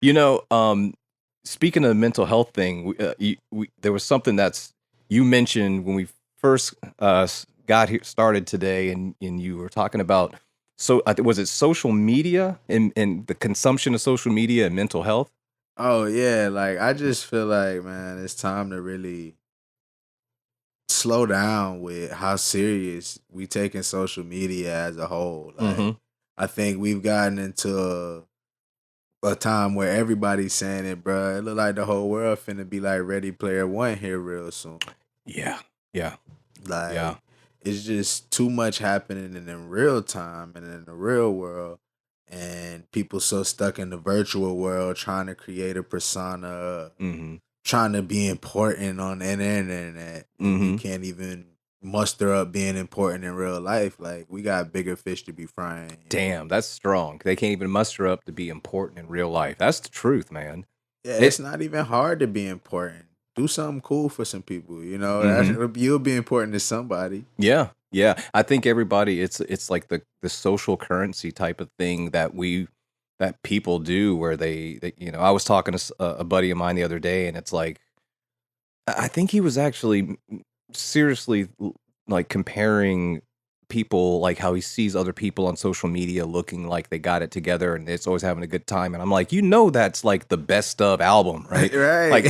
You know, speaking of the mental health thing, there was something that's you mentioned when we first got here started today, and you were talking about was it social media and the consumption of social media and mental health? Oh yeah, like I just feel like, man, it's time to really slow down with how serious we taking social media as a whole. Like Mm-hmm. I think we've gotten into a time where everybody's saying it, bruh. It look like the whole world finna be like Ready Player One here real soon. Yeah, yeah, yeah. Like it's just too much happening in real time and in the real world. And people so stuck in the virtual world trying to create a persona, Mm-hmm. trying to be important on the internet, and you Mm-hmm. can't even muster up being important in real life. Like we got bigger fish to be frying. Damn, that's strong. They can't even muster up to be important in real life. That's the truth, man. Yeah, it's It. not even hard to be important. Do something cool for some people. You know, Mm-hmm. you'll be important to somebody. Yeah, yeah. I think everybody it's like the social currency type of thing that people do where I was talking to a buddy of mine the other day, and it's like I think he was actually seriously like comparing people, like how he sees other people on social media looking like they got it together and it's always having a good time, and I'm like, that's like the best of album, right? Right. Like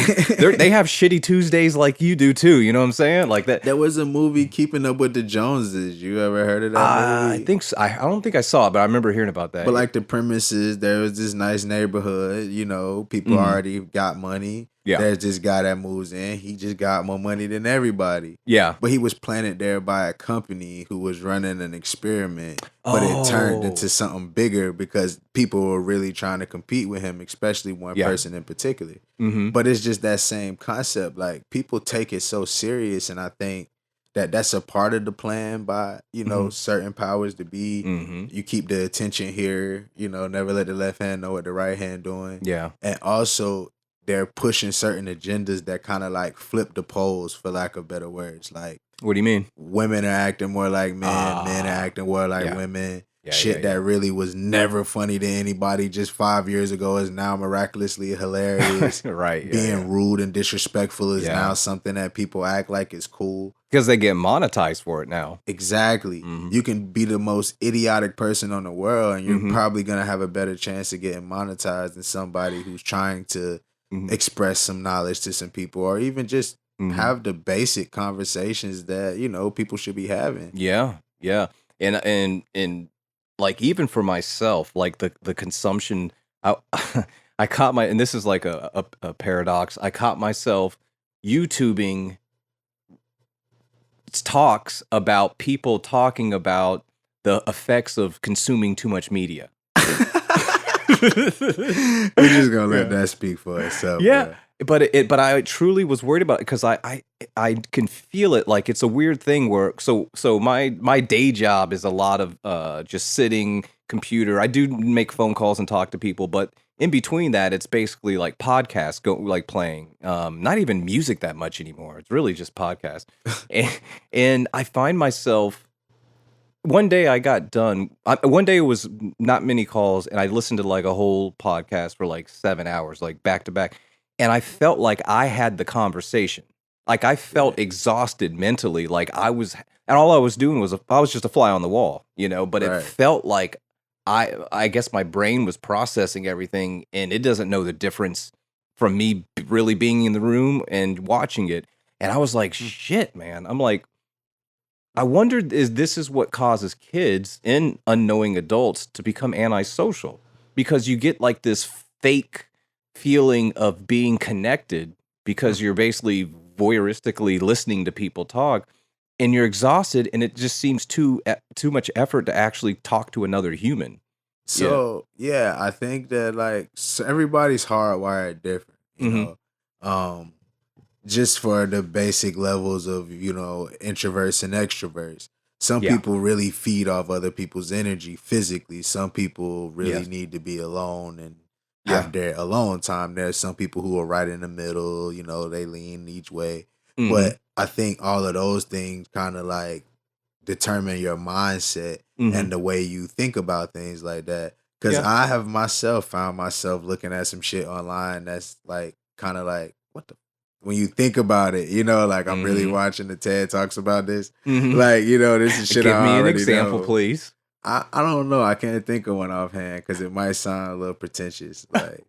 they have shitty Tuesdays like you do too, you know what I'm saying? Like that. There was a movie, Keeping Up with the Joneses. You ever heard of that I movie? think so. I don't think I saw it, but I remember hearing about that. But like the premise is there was this nice neighborhood, people Mhm. already got money. Yeah. There's this guy that moves in. He just got more money than everybody. Yeah. But he was planted there by a company who was running an experiment, but it turned into Oh. something bigger because people were really trying to compete with him, especially one Yeah. person in particular. Mhm. But it's just that same concept. Like people take it so serious, and I think that that's a part of the plan by Mhm. certain powers to be. Mhm. You keep the attention here. Never let the left hand know what the right hand doing, Yeah. and also they're pushing certain agendas that kind of like flip the poles, for lack of better words. Like What do you mean? women are acting more like men are Ah. acting more like Yeah. women. Yeah, yeah, Shit yeah. that really was never funny to anybody just 5 years ago is now miraculously hilarious. Right. Yeah, yeah. Being rude and disrespectful is now Yeah. something that people act like is cool. Because they get monetized for it now. Exactly. Mhm. You can be the most idiotic person on the world, and you're Mhm. probably gonna have a better chance of getting monetized than somebody who's trying to Mhm. express some knowledge to some people, or even just Mhm. have the basic conversations that people should be having. Yeah. Yeah. And like even for myself, like the consumption I I caught my and this is like a paradox. I caught myself YouTubing talks about people talking about the effects of consuming too much media. We're just gonna let Yeah. that speak for itself, Yeah, bro. but I truly was worried about it because I can feel it. Like it's a weird thing where my day job is a lot of just sitting computer. I do make phone calls and talk to people, but in between that, it's basically like podcasts like playing. Not even music that much anymore. It's really just podcasts, and I find myself one day I got done. One day it was not many calls, and I listened to like a whole podcast for like 7 hours, like back to back. And I felt like I had the conversation. Like I Yeah. felt exhausted mentally. Like and all I was doing was I was just a fly on the wall, But it Right. felt like I guess my brain was processing everything, and it doesn't know the difference from me really being in the room and watching it. And I was like, shit, man. I'm like, I wondered is this is what causes kids and unknowing adults to become antisocial because you get like this fake feeling of being connected because you're basically voyeuristically listening to people talk and you're exhausted and it just seems too much effort to actually talk to another human. Yeah. So yeah, I think that like everybody's hardwired different, Mhm. Um, just for the basic levels of introverts and extroverts. Some Yeah. people really feed off other people's energy physically. Some people really Yes. need to be alone and Yeah. have their alone time. There's some people who are right in the middle. They lean each way. Mhm. But I think all of those things kind of like determine your mindset Mhm. and the way you think about things like that. Because Yeah. I have myself found myself looking at some shit online that's like kind of like, what the, when you think about it, you know, like I'm really Mhm. watching the TED Talks about this. Mhm. Like, you know, this is shit Give I me an already example, know. please. I don't know. I can't think of one offhand because it might sound a little pretentious. Like,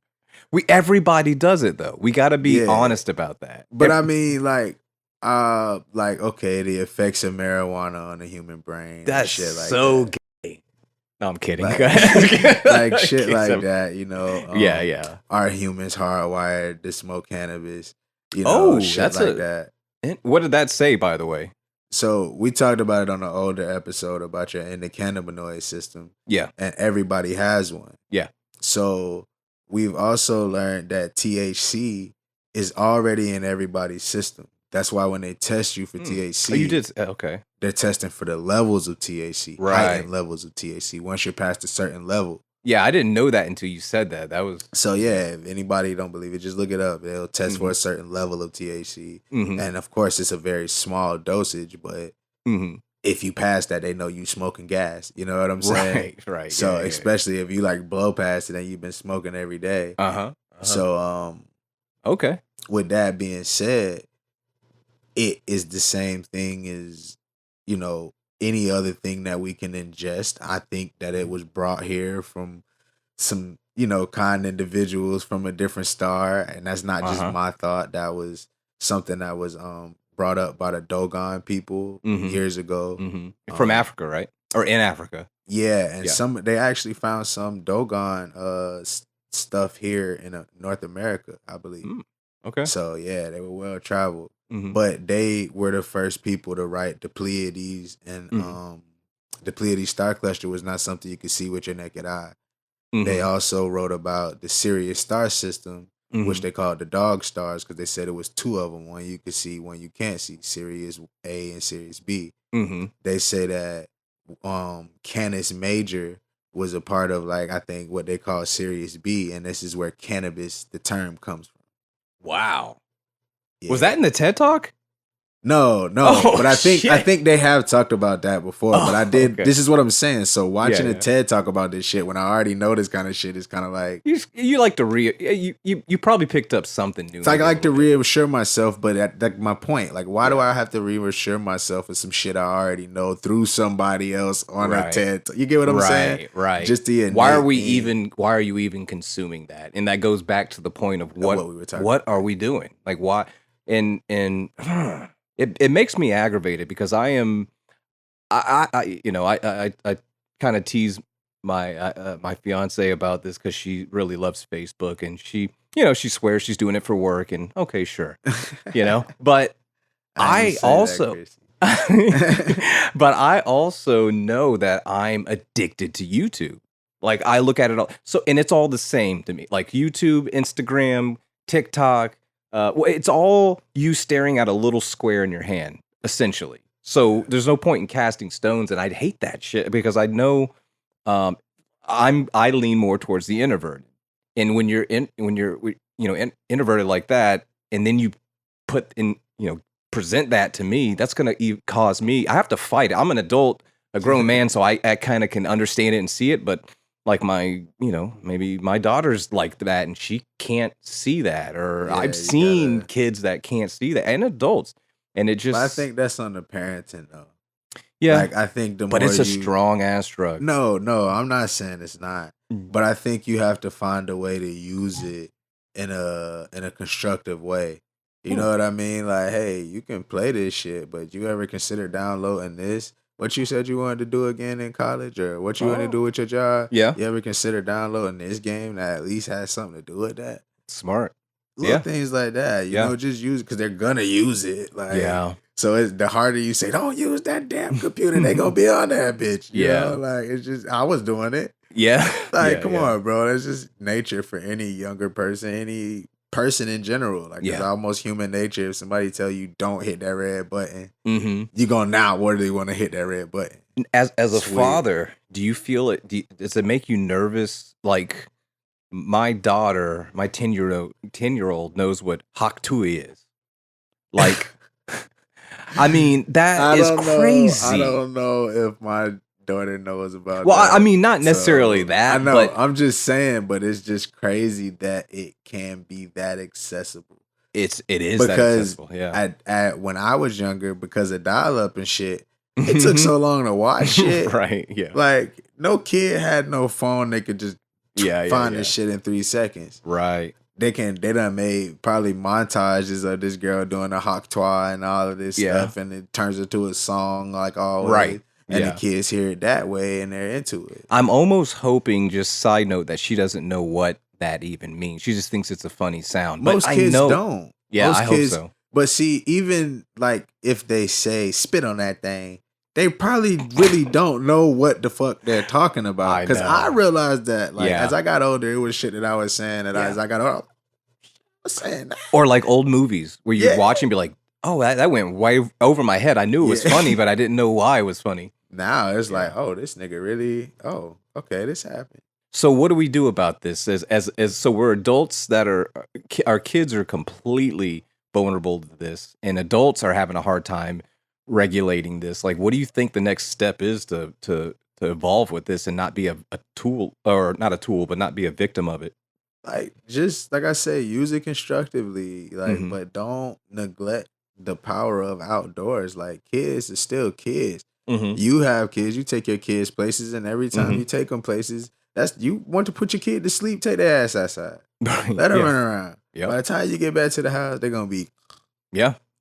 Everybody does it though. We got to be yeah. honest about that. But I mean, like, okay, the effects of marijuana on the human brain and That's shit like so that. gay. No, I'm kidding. Like, Go ahead. like shit Okay, like so- that, you know. yeah, yeah. Are humans hardwired to smoke cannabis? You know, Oh, shit that's like that. what did that say, by the way? So we talked about it on an older episode about your endocannabinoid system, Yeah, and everybody has one. yeah. So we've also learned that THC is already in everybody's system. That's why when they test you for Oh, THC, you did. Okay. they're testing for the levels of THC, Right. heightened levels of THC. Once you're past a certain level. Yeah, I didn't know that until you said that. That was So yeah, if anybody don't believe it, just look it up. They'll test for a certain level of THC, Mhm. and of course, it's a very small dosage. But Mhm. if you pass that, they know you smoking gas. You know what I'm saying? Right, right. So yeah. especially if you like blow past it and you've been smoking every day. Uh-huh. So Okay. with that being said, it is the same thing as, you know, any other thing that we can ingest. I think that it was brought here from some, you know, kind individuals from a different star, and that's not just my thought. That was something that was brought up by the Dogon people years ago. From Africa, right? Or in Africa. Yeah, and Yeah. they actually found some Dogon stuff here in North America, I believe. Okay. So yeah, they were well traveled. Mhm. But they were the first people to write the Pleiades, and the Pleiades star cluster was not something you could see with your naked eye. They Mhm. also wrote about the Sirius star system, which Mhm. they called the dog stars because they said it was two of them, one you could see, one you can't see, Sirius A and Sirius B. Mhm. They say that Canis Major was a part of, like, I think what they call Sirius B, and this is where cannabis, the term, comes from. Wow. Yeah. Was that in the TED Talk? No, Oh, but I think shit. they have talked about that before. But I did. okay. This is what I'm saying. So watching Yeah, a yeah. TED talk about this shit when I already know this kind of shit is kind of like, You like to you probably picked up something new. it's like I maybe a like to little bit. reassure myself. But that's my point. Like, why do I have to reassure myself of some shit I already know through somebody else on a Right. TED? You get what I'm saying? Right. Just the why are innate why are you even consuming that? And that goes back to the point of what we were talking what are we doing? Like why and it makes me aggravated because I am I you know I kind of tease my my fiance about this because she really loves Facebook and she she swears she's doing it for work and okay sure but I I didn't say that, also Chrissy. but I also know that I'm addicted to YouTube. Like I look at it all so and it's all the same to me. Like YouTube, Instagram, TikTok, it's all you staring at a little square in your hand, essentially. So there's no point in casting stones, and I'd hate that shit because I know I lean more towards the introverted. And when you're introverted like that, and then you put in present that to me, that's gonna cause me. I have to fight it. I'm an adult, a grown man, so I kind of can understand it and see it, but like my, maybe my daughter's like that and she can't see that. Or Yeah, I've you seen gotta- kids that can't see that and adults. And it just, But I think that's on the parenting though. yeah, Like, I think the but more it's a you- strong ass drug. No, I'm not saying it's not. But I think you have to find a way to use it in a constructive way. You know what I mean? Like, hey, you can play this shit, but you ever consider downloading this? What you said you wanted to do again in college, or what you want to do with your job? Yeah. You ever consider downloading this game that at least has something to do with that? Smart. Little Yeah. things like that, you know, just use it because they're gonna use it. Like, Yeah. So it's the harder you say, don't use that damn computer, they gonna be on that bitch. You Yeah. know? Like, it's just, I was doing it. Yeah. Like, Yeah, come yeah. on, bro. That's just nature for any younger person, any person in general. Like, it's Yeah. almost human nature. If somebody tell you don't hit that red button, Mm-hmm. you gonna now really want to hit that red button. As a It's weird. father, do you feel it? Does it make you nervous? Like my daughter, my 10-year-old knows what Haktui is. Like, I mean, that is crazy. I don't know if my daughter knows about Well, I that. mean, not necessarily So, that, I know. but I'm just saying, but it's just crazy that it can be that accessible. it is that Because accessible. Yeah. when I was younger, because of dial up and shit, it took so long to watch shit. Right. Yeah. Like no kid had no phone. They could just Yeah. find this shit in 3 seconds. Right. They done made probably montages of this girl doing a hawk twa and all of this stuff, and it turns into a song like always. Right. And Yeah. the kids hear it that way and they're into it. I'm almost hoping, just side note, that she doesn't know what that even means. She just thinks it's a funny sound. But Most I kids know, don't. Yeah, Most I kids, hope so. But see, even like if they say spit on that thing, they probably really don't know what the fuck they're talking about. Because I realized that, like, as I got older, it was shit that I was saying that as I got older, I was saying that. Or like old movies where you watch and be like, oh, that went way over my head. I knew it was funny, but I didn't know why it was funny. Now it's like, oh, this nigga really, oh, okay, this happened. So what do we do about this? So we're adults that our kids are completely vulnerable to this, and adults are having a hard time regulating this. Like, what do you think the next step is to evolve with this and not be a tool, or not a tool, but not be a victim of it? Like, just like I say, use it constructively, like, but don't neglect the power of outdoors. Like, kids are still kids. You have kids, you take your kids places, and every time you take them places, you want to put your kid to sleep, take their ass outside. Let them run around. By the time you get back to the house, they're gonna be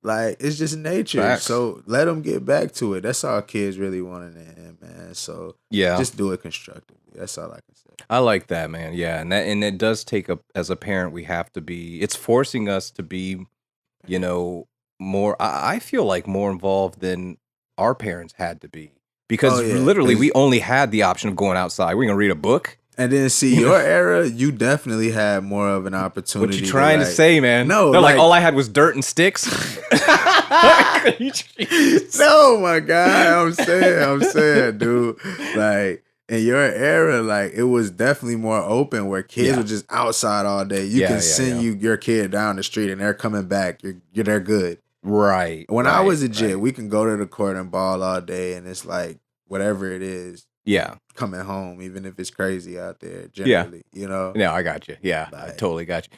like, it's just nature. Facts. So let them get back to it. That's all kids really want in the end, man. So just do it constructively. That's all I can say. I like that, man. Yeah, and it does take as a parent, we have to be. It's forcing us to be, more. I feel like more involved than our parents had to be, because literally we only had the option of going outside. We're gonna read a book. And then see, your era, you definitely had more of an opportunity. What you trying to say, man? No, they're like all I had was dirt and sticks. No, my God, I'm saying, dude, like in your era, like it was definitely more open, where kids were just outside all day. You can send your kid down the street and they're coming back. They're good. Right. When I was a kid, we can go to the court and ball all day, and it's like whatever it is. Yeah. Coming home, even if it's crazy out there, generally, No, I got you. Yeah, I totally got you.